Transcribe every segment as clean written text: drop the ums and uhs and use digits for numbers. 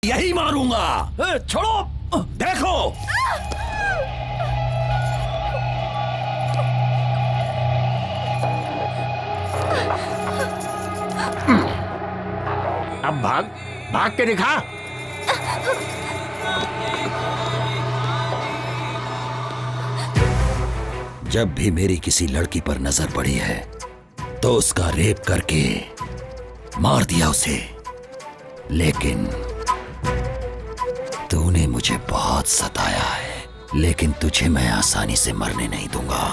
यही मारूंगा। छोड़ो। देखो अब भाग, भाग के दिखा। जब भी मेरी किसी लड़की पर नजर पड़ी है तो उसका रेप करके मार दिया उसे, लेकिन तूने मुझे बहुत सताया है। लेकिन तुझे मैं आसानी से मरने नहीं दूंगा।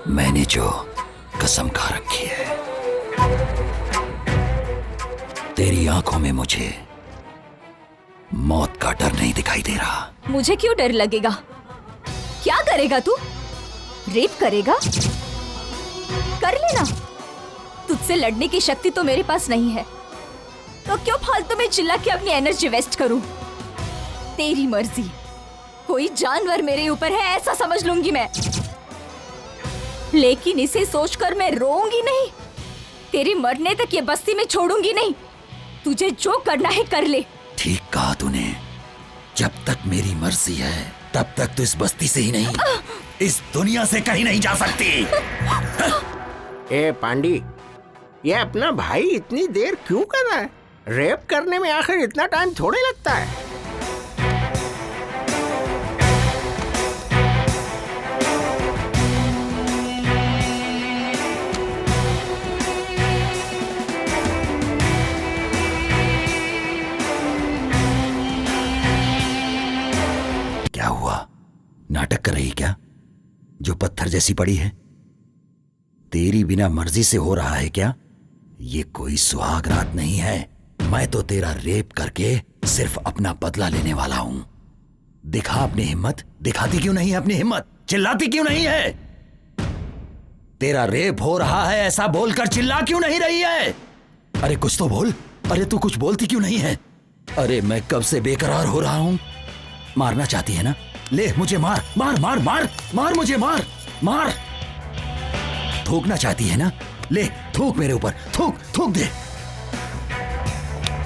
मैंने जो कसम खा रखी है। तेरी आंखों में मुझे मौत का डर नहीं दिखाई दे रहा। मुझे क्यों डर लगेगा? क्या करेगा तू? रेप करेगा? कर लेना। तुझसे लड़ने की शक्ति तो मेरे पास नहीं है, तो क्यों फालतू में चिल्ला के अपनी एनर्जी वेस्ट करूं? तेरी मर्जी। कोई जानवर मेरे ऊपर है ऐसा समझ लूंगी मैं, लेकिन इसे सोचकर मैं रोऊंगी नहीं। तेरे मरने तक ये बस्ती में छोड़ूंगी नहीं। तुझे जो करना है कर ले। ठीक कहा तूने। जब तक मेरी मर्जी है तब तक तो इस बस्ती से ही नहीं, इस दुनिया से कहीं नहीं जा सकती। ए पांडी, ये अपना भाई इतनी देर क्यों कर रहा है? रेप करने में आखिर इतना टाइम थोड़े लगता है। क्या हुआ? नाटक कर रही क्या? जो पत्थर जैसी पड़ी है तेरी बिना मर्जी से हो रहा है क्या? ये कोई सुहाग रात नहीं है। मैं तो तेरा रेप करके सिर्फ अपना बदला लेने वाला हूं। दिखा अपनी हिम्मत। दिखाती क्यों नहीं है अपनी हिम्मत? चिल्लाती क्यों नहीं है? तेरा रेप हो रहा है ऐसा बोलकर चिल्ला क्यों नहीं रही है? अरे कुछ तो बोल। अरे तू कुछ बोलती क्यों नहीं है? अरे मैं कब से बेकरार हो रहा हूं। मारना चाहती है ना? ले मुझे मार मार मार मार मार, मुझे मार मार। थूकना चाहती है ना? ले थूक मेरे ऊपर, थूक थूक दे।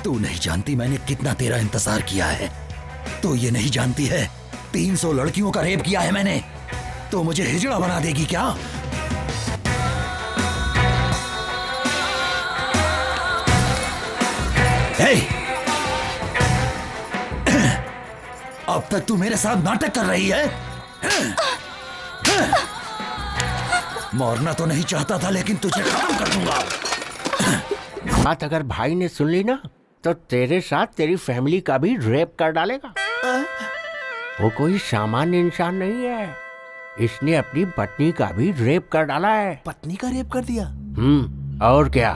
तू नहीं जानती मैंने कितना तेरा इंतजार किया है। तू ये नहीं जानती है 300 लड़कियों का रेप किया है मैंने। तो मुझे हिजड़ा बना देगी क्या? हे! अब तक तू मेरे साथ नाटक कर रही है। मरना तो नहीं चाहता था लेकिन तुझे खत्म कर दूंगा। बात अगर भाई ने सुन ली ना तो तेरे साथ तेरी फैमिली का भी रेप कर डालेगा। वो कोई सामान्य इंसान नहीं है। इसने अपनी पत्नी का भी रेप कर डाला है। पत्नी का रेप कर दिया? और क्या?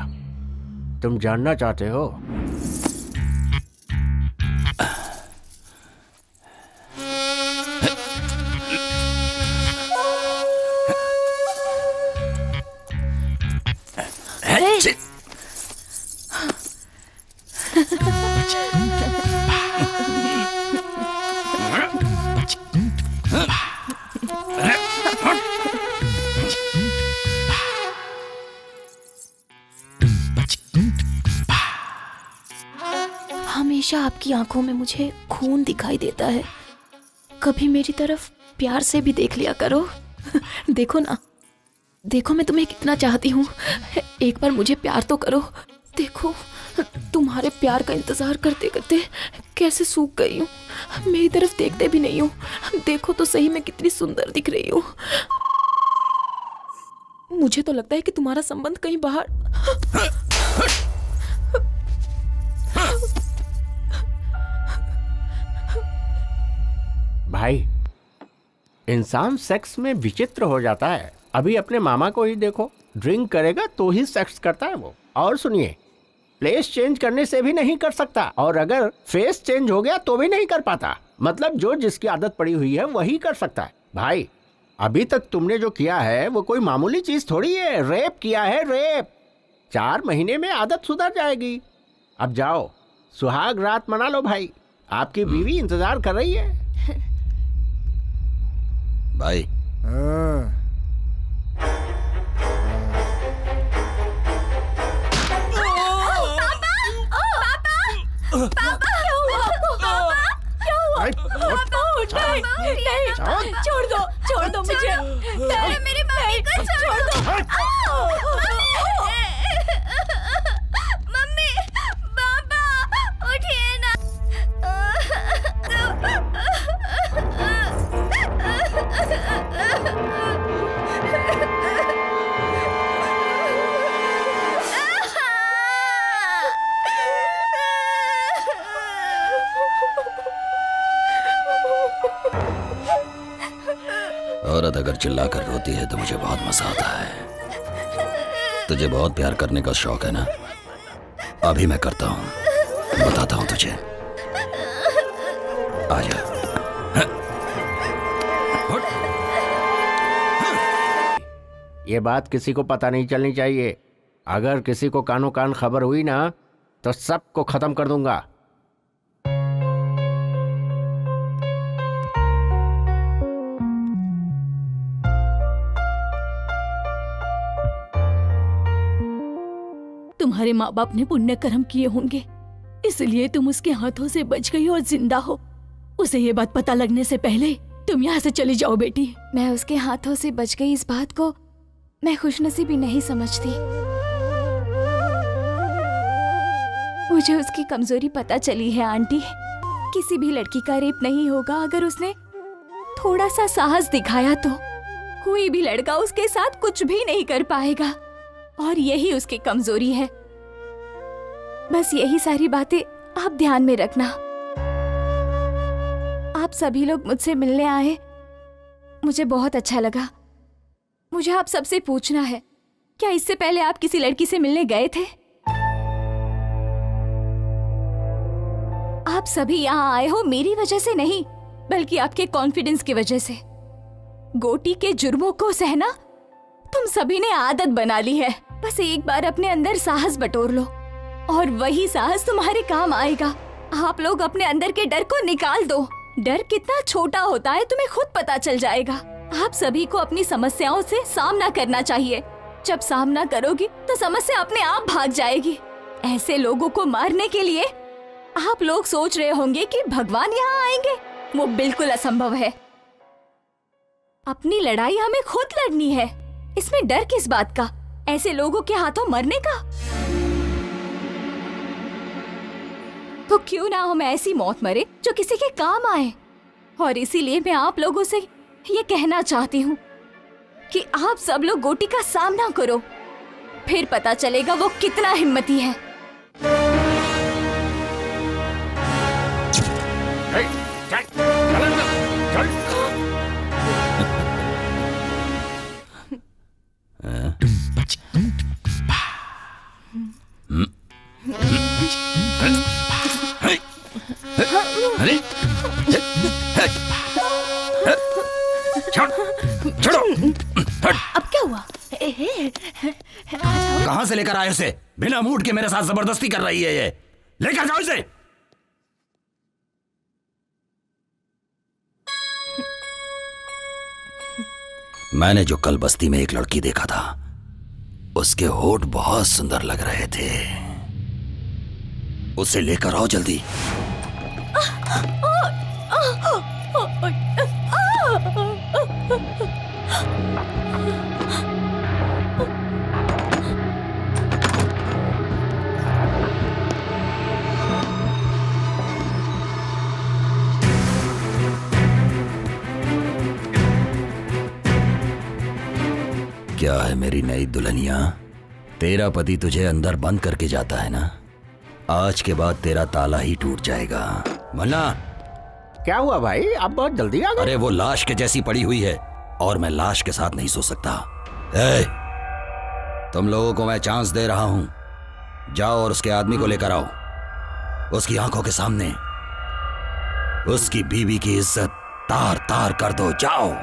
तुम जानना चाहते हो? हमेशा आपकी आंखों में मुझे खून दिखाई देता है। कभी मेरी तरफ प्यार से भी देख लिया करो। देखो ना, देखो मैं तुम्हें कितना चाहती हूँ। एक बार मुझे प्यार तो करो। देखो तुम्हारे प्यार का इंतजार करते करते कैसे सूख गई हूँ। मेरी तरफ देखते भी नहीं हो। देखो तो सही मैं कितनी सुंदर दिख रही हूँ। मुझे तो लगता है कि तुम्हारा संबंध कहीं बाहर। भाई, इंसान सेक्स में विचित्र हो जाता है। अभी अपने मामा को ही देखो, ड्रिंक करेगा तो ही सेक्स करता है वो। और सुनिए, प्लेस चेंज करने से भी नहीं कर सकता, और अगर फेस चेंज हो गया तो भी नहीं कर पाता। मतलब जो जिसकी आदत पड़ी हुई है वही कर सकता है। भाई, अभी तक तुमने जो किया है वो कोई मामूली चीज थोड़ी है। रेप किया है, रेप। 4 महीने में आदत सुधर जाएगी। अब जाओ, सुहाग रात मना लो भाई। आपकी बीवी इंतजार कर रही है। भाई पापा! नहीं, छोड़ दो मुझे। नहीं, मेरी मम्मी को छोड़ दो। मम्मी, पापा, उठिए ना। औरत अगर चिल्लाकर रोती है तो मुझे बहुत मजा आता है। तुझे बहुत प्यार करने का शौक है ना? अभी मैं करता हूँ, बताता हूँ तुझे। आजा। ये बात किसी को पता नहीं चलनी चाहिए। अगर किसी को कानो कान खबर हुई ना तो सबको खत्म कर दूंगा। तुम्हारे माँ बाप ने पुण्य कर्म किए होंगे, इसलिए तुम उसके हाथों से बच गई और जिंदा हो। उसे ये बात पता लगने से पहले तुम यहाँ से चली जाओ बेटी। मैं उसके हाथों से बच गई इस बात को मैं खुशनसीबी नहीं समझती। मुझे उसकी कमजोरी पता चली है आंटी। किसी भी लड़की का रेप नहीं होगा अगर उसने थोड़ा सा साहस दिखाया तो। कोई भी लड़का उसके साथ कुछ भी नहीं कर पाएगा और यही उसकी कमजोरी है। बस यही सारी बातें आप ध्यान में रखना। आप सभी लोग मुझसे मिलने आए, मुझे बहुत अच्छा लगा। मुझे आप सबसे पूछना है, क्या इससे पहले आप किसी लड़की से मिलने गए थे? आप सभी यहाँ आए हो मेरी वजह से नहीं, बल्कि आपके कॉन्फिडेंस की वजह से। गोटी के जुर्मों को सहना तुम सभी ने आदत बना ली है। बस एक बार अपने अंदर साहस बटोर लो और वही साहस तुम्हारे काम आएगा। आप लोग अपने अंदर के डर को निकाल दो। डर कितना छोटा होता है तुम्हें खुद पता चल जाएगा। आप सभी को अपनी समस्याओं से सामना करना चाहिए। जब सामना करोगी तो समस्या अपने आप भाग जाएगी। ऐसे लोगों को मारने के लिए आप लोग सोच रहे होंगे कि भगवान यहाँ आएंगे, वो बिल्कुल असंभव है। अपनी लड़ाई हमें खुद लड़नी है, इसमें डर किस बात का? ऐसे लोगों के हाथों मरने का? तो क्यों ना हम ऐसी मौत मरे जो किसी के काम आए। और इसीलिए मैं आप लोगों से ये कहना चाहती हूँ कि आप सब लोग गोटी का सामना करो, फिर पता चलेगा वो कितना हिम्मती है। छोड़ो। अब क्या हुआ? कहां से लेकर आए उसे? बिना मूड के मेरे साथ जबरदस्ती कर रही है ये। लेकर जाओ इसे। मैंने जो कल बस्ती में एक लड़की देखा था, उसके होठ बहुत सुंदर लग रहे थे। उसे लेकर आओ जल्दी। क्या है मेरी नई दुल्हनिया? तेरा पति तुझे अंदर बंद करके जाता है ना? आज के बाद तेरा ताला ही टूट जाएगा। मन्ना, क्या हुआ भाई, आप बहुत जल्दी आ गए? अरे वो लाश के जैसी पड़ी हुई है और मैं लाश के साथ नहीं सो सकता। तुम लोगों को मैं चांस दे रहा हूं। जाओ और उसके आदमी को लेकर आओ। उसकी आंखों के सामने उसकी बीवी की इज्जत तार तार कर दो। जाओ।